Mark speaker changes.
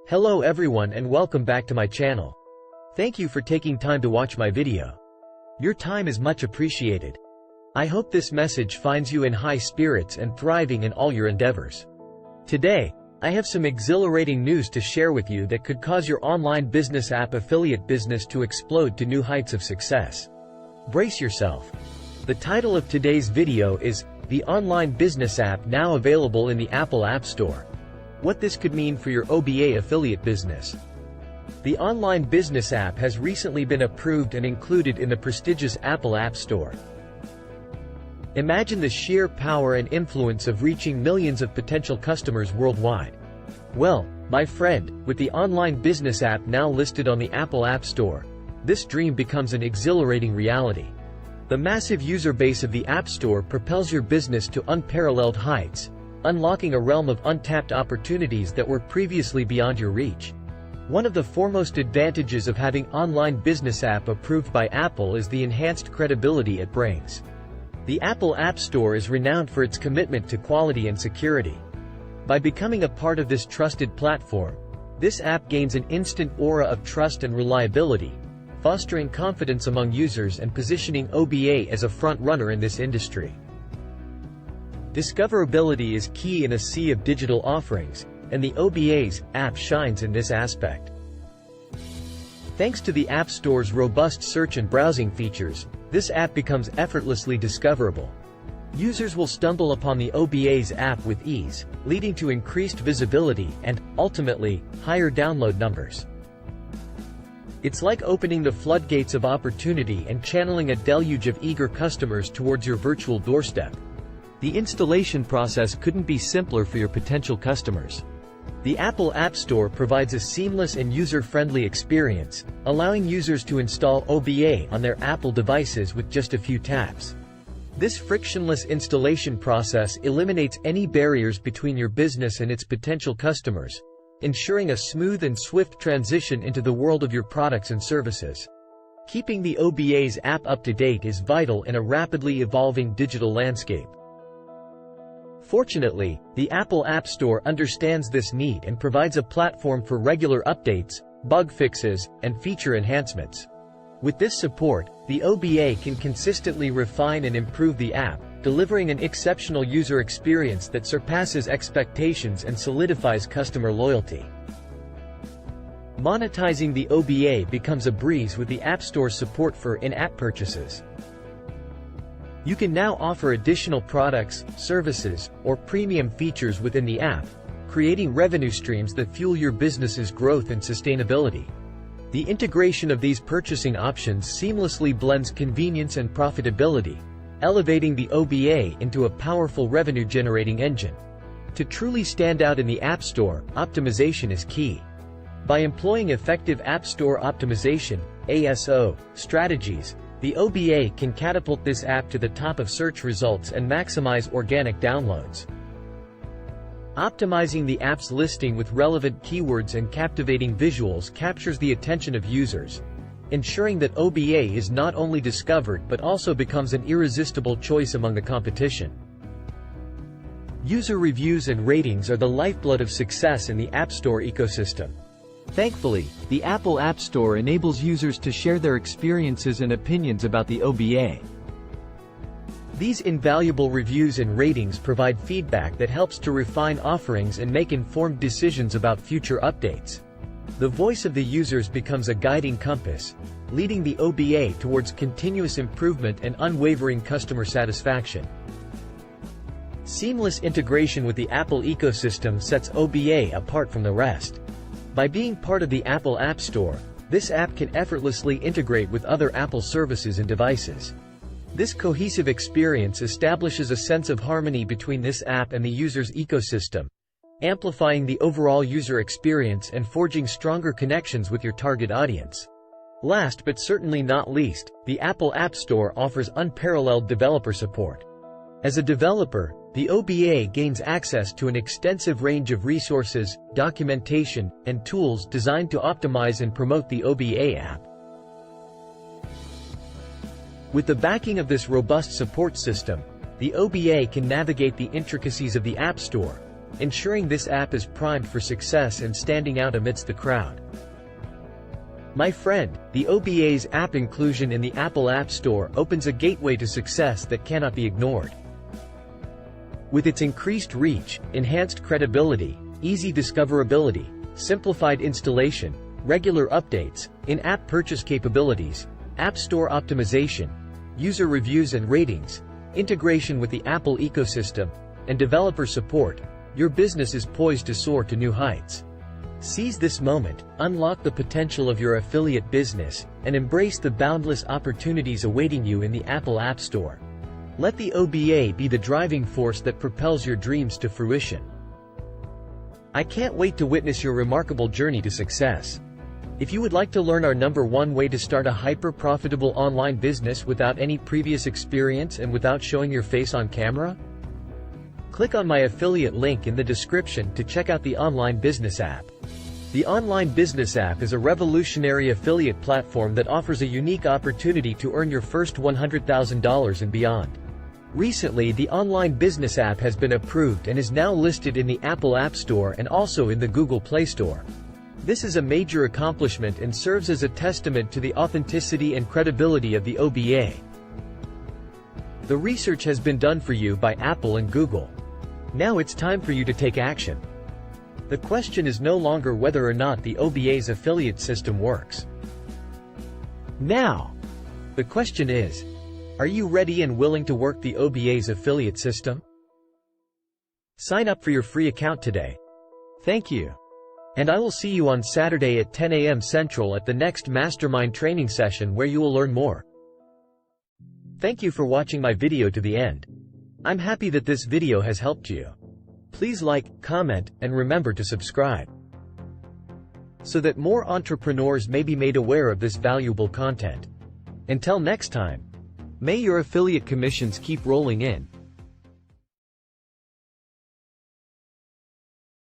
Speaker 1: Hello everyone and welcome back to my channel. Thank you for taking time to watch my video. Your time is much appreciated. I hope this message finds you in high spirits and thriving in all your endeavors. Today, I have some exhilarating news to share with you that could cause your online business app affiliate business to explode to new heights of success. Brace yourself. The title of today's video is, The Online Business App Now Available in the Apple App Store. What this could mean for your O.B.A. affiliate business. The Online Business App has recently been approved and included in the prestigious Apple App Store. Imagine the sheer power and influence of reaching millions of potential customers worldwide. Well, my friend, with the Online Business App now listed on the Apple App Store, this dream becomes an exhilarating reality. The massive user base of the App Store propels your business to unparalleled heights, unlocking a realm of untapped opportunities that were previously beyond your reach. One of the foremost advantages of having Online Business App approved by Apple is the enhanced credibility it brings. The Apple App Store is renowned for its commitment to quality and security. By becoming a part of this trusted platform, this app gains an instant aura of trust and reliability, fostering confidence among users and positioning O.B.A. as a front-runner in this industry. Discoverability is key in a sea of digital offerings, and the O.B.A.'s app shines in this aspect. Thanks to the App Store's robust search and browsing features, this app becomes effortlessly discoverable. Users will stumble upon the O.B.A.'s app with ease, leading to increased visibility and, ultimately, higher download numbers. It's like opening the floodgates of opportunity and channeling a deluge of eager customers towards your virtual doorstep. The installation process couldn't be simpler for your potential customers. The Apple App Store provides a seamless and user-friendly experience, allowing users to install O.B.A. on their Apple devices with just a few taps. This frictionless installation process eliminates any barriers between your business and its potential customers, ensuring a smooth and swift transition into the world of your products and services. Keeping the O.B.A.'s app up to date is vital in a rapidly evolving digital landscape. Fortunately, the Apple App Store understands this need and provides a platform for regular updates, bug fixes, and feature enhancements. With this support, the O.B.A. can consistently refine and improve the app, delivering an exceptional user experience that surpasses expectations and solidifies customer loyalty. Monetizing the O.B.A. becomes a breeze with the App Store's support for in-app purchases. You can now offer additional products, services, or premium features within the app, creating revenue streams that fuel your business's growth and sustainability. The integration of these purchasing options seamlessly blends convenience and profitability, elevating the O.B.A. into a powerful revenue-generating engine. To truly stand out in the App Store, optimization is key. By employing effective App Store optimization (ASO) strategies, the O.B.A. can catapult this app to the top of search results and maximize organic downloads. Optimizing the app's listing with relevant keywords and captivating visuals captures the attention of users, ensuring that O.B.A. is not only discovered but also becomes an irresistible choice among the competition. User reviews and ratings are the lifeblood of success in the App Store ecosystem. Thankfully, the Apple App Store enables users to share their experiences and opinions about the O.B.A. These invaluable reviews and ratings provide feedback that helps to refine offerings and make informed decisions about future updates. The voice of the users becomes a guiding compass, leading the O.B.A. towards continuous improvement and unwavering customer satisfaction. Seamless integration with the Apple ecosystem sets O.B.A. apart from the rest. By being part of the Apple App Store, this app can effortlessly integrate with other Apple services and devices. This cohesive experience establishes a sense of harmony between this app and the user's ecosystem, amplifying the overall user experience and forging stronger connections with your target audience. Last but certainly not least, the Apple App Store offers unparalleled developer support. As a developer, the O.B.A. gains access to an extensive range of resources, documentation, and tools designed to optimize and promote the O.B.A. app. With the backing of this robust support system, the O.B.A. can navigate the intricacies of the App Store, ensuring this app is primed for success and standing out amidst the crowd. My friend, the O.B.A.'s app inclusion in the Apple App Store opens a gateway to success that cannot be ignored. With its increased reach, enhanced credibility, easy discoverability, simplified installation, regular updates, in-app purchase capabilities, App Store optimization, user reviews and ratings, integration with the Apple ecosystem, and developer support, your business is poised to soar to new heights. Seize this moment, unlock the potential of your affiliate business, and embrace the boundless opportunities awaiting you in the Apple App Store. Let the O.B.A. be the driving force that propels your dreams to fruition. I can't wait to witness your remarkable journey to success. If you would like to learn our #1 way to start a hyper-profitable online business without any previous experience and without showing your face on camera, click on my affiliate link in the description to check out the OnlineBusinessApp. The OnlineBusinessApp is a revolutionary affiliate platform that offers a unique opportunity to earn your first $100,000 and beyond. Recently, the OnlineBusinessApp has been approved and is now listed in the Apple App Store and also in the Google Play Store. This is a major accomplishment and serves as a testament to the authenticity and credibility of the O.B.A. The research has been done for you by Apple and Google. Now it's time for you to take action. The question is no longer whether or not the O.B.A.'s affiliate system works. Now, the question is, are you ready and willing to work the O.B.A.'s affiliate system? Sign up for your free account today. Thank you. And I will see you on Saturday at 10 a.m. Central at the next Mastermind training session where you will learn more. Thank you for watching my video to the end. I'm happy that this video has helped you. Please like, comment, and remember to subscribe, so that more entrepreneurs may be made aware of this valuable content. Until next time, may your affiliate commissions keep rolling in.